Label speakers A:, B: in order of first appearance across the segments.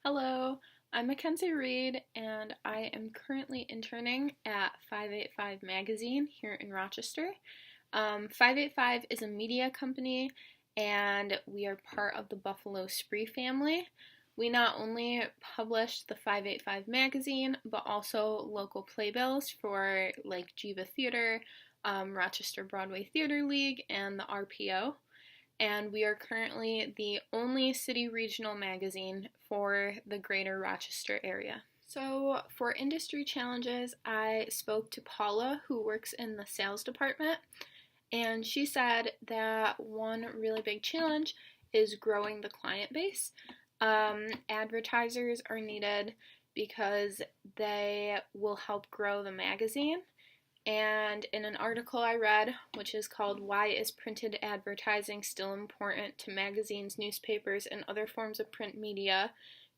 A: Hello, I'm Mackenzie Reed, and I am currently interning at 585 Magazine here in Rochester. 585 is a media company, and we are part of the Buffalo Spree family. We not only publish the 585 magazine, but also local playbills for like Jiva Theater, Rochester Broadway Theater League, and the RPO, and we are currently the only city regional magazine for the greater Rochester area. So, for industry challenges, I spoke to Paula, who works in the sales department, and she said that one really big challenge is growing the client base. Advertisers are needed because they will help grow the magazine. And in an article I read, which is called Why is Printed Advertising Still Important to Magazines, Newspapers, and Other Forms of Print Media,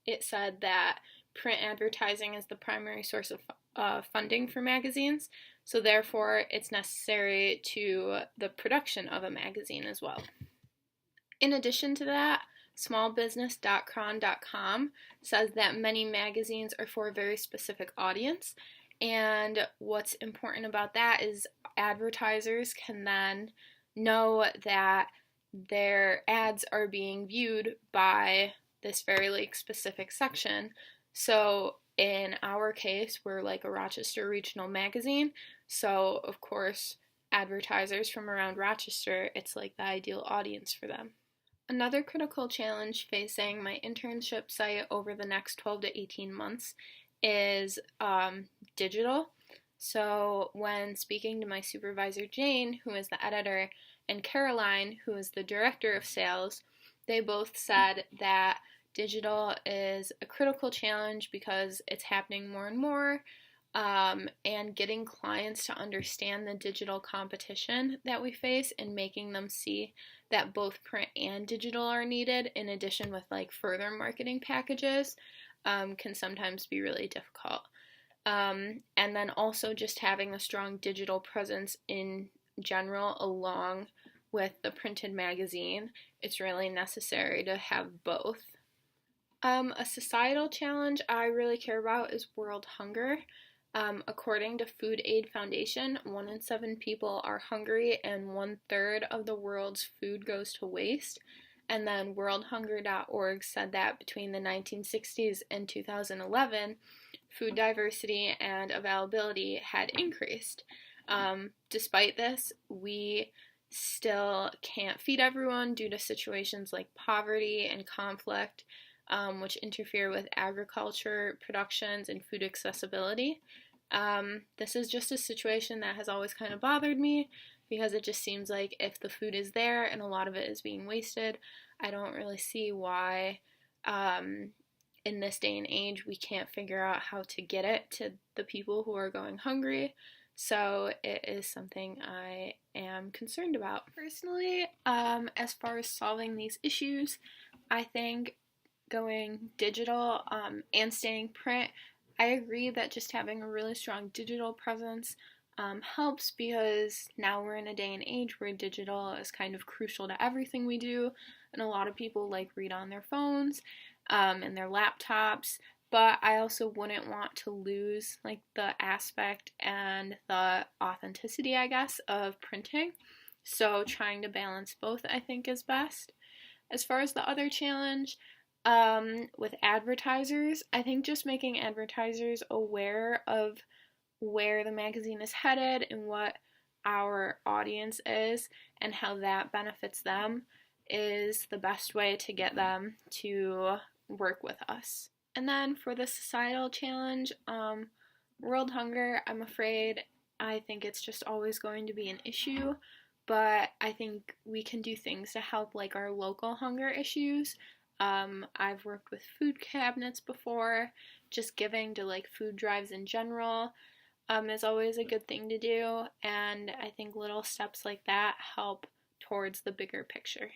A: it said that print advertising is the primary source of funding for magazines, so therefore it's necessary to the production of a magazine as well. In addition to that, smallbusiness.cron.com says that many magazines are for a very specific audience, and what's important about that is advertisers can then know that their ads are being viewed by this very specific section. So in our case, we're like a Rochester regional magazine, so of course advertisers from around Rochester, it's like the ideal audience for them. Another critical challenge facing my internship site over the next 12 to 18 months is digital. So when speaking to my supervisor Jane, who is the editor, and Caroline, who is the director of sales, they both said that digital is a critical challenge because it's happening more and more, and getting clients to understand the digital competition that we face and making them see that both print and digital are needed, in addition with like further marketing packages, can sometimes be really difficult. And then also just having a strong digital presence in general along with the printed magazine, it's really necessary to have both. A societal challenge I really care about is world hunger. According to Food Aid Foundation, 1 in 7 people are hungry and 1/3 of the world's food goes to waste. And then worldhunger.org said that between the 1960s and 2011, food diversity and availability had increased. Despite this, we still can't feed everyone due to situations like poverty and conflict, which interfere with agriculture productions and food accessibility. This is just a situation that has always kind of bothered me because it just seems like if the food is there and a lot of it is being wasted, I don't really see why in this day and age we can't figure out how to get it to the people who are going hungry. So it is something I am concerned about. Personally, as far as solving these issues, I think going digital and staying print, I agree that just having a really strong digital presence helps because now we're in a day and age where digital is kind of crucial to everything we do, and a lot of people like read on their phones and their laptops. But I also wouldn't want to lose like the aspect and the authenticity, I guess, of printing. So trying to balance both, I think, is best. As far as the other challenge, with advertisers, I think just making advertisers aware of where the magazine is headed and what our audience is and how that benefits them is the best way to get them to work with us. And then for the societal challenge, world hunger, I'm afraid I think it's just always going to be an issue, but I think we can do things to help like our local hunger issues. I've worked with food cabinets before, just giving to like food drives in general is always a good thing to do, and I think little steps like that help towards the bigger picture.